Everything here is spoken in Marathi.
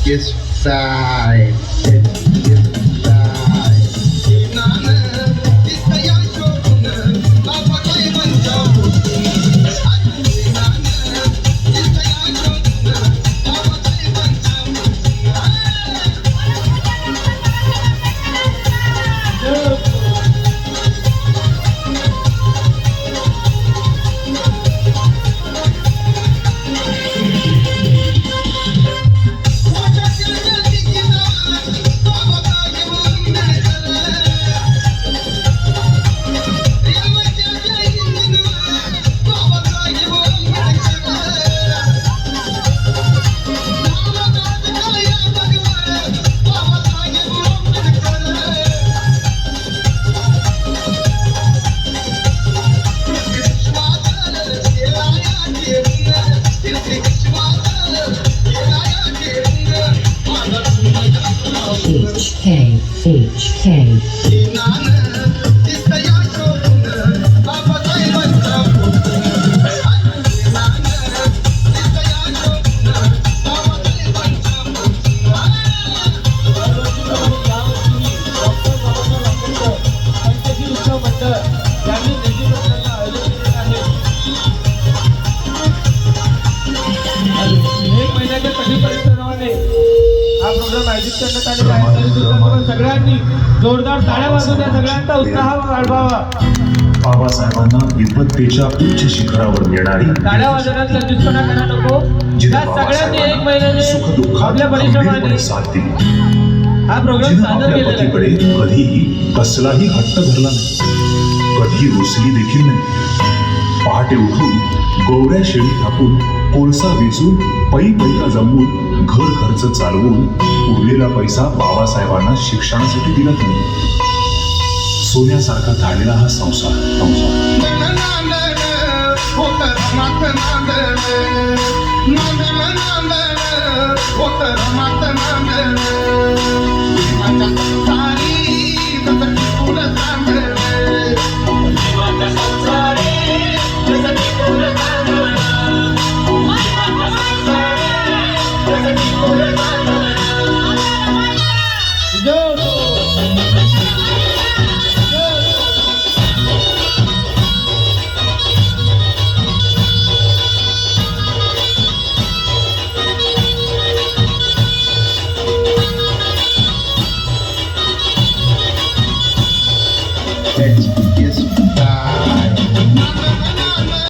Yes, side. Yes, side. Nana, this the young shogun. Baba kai banja. Nana, this the young shogun. Baba kai banja. HK. सगळ्यांनी जोरदार टाळ्या वाजवून या सगळ्यांचा उत्साह वाढवावा. बाबासाहेबांना विद्वत्तेच्या उच्च शिखरावर नेणारी टाळ्या वाजवण्यात लज्जितपणा करा नको. या सगळ्यांनी एक महिन्याने आपल्या परिश्रमाने साथ दिली. हा प्रोग्राम जिनं सादर आपल्या केलेला आहे. पतीकडे कधीही कसलाही हट्ट धरला नाही, कधीही रुसली देखील नाही. पहाटे उठून गोवऱ्या शेळी थापून कोळसा वेचून पै पैका जमवून घर खर्च चालवून उरलेला पैसा बाबासाहेबांना शिक्षणासाठी दिला त्यांनी. सोन्यासारखा झालेला हा संसार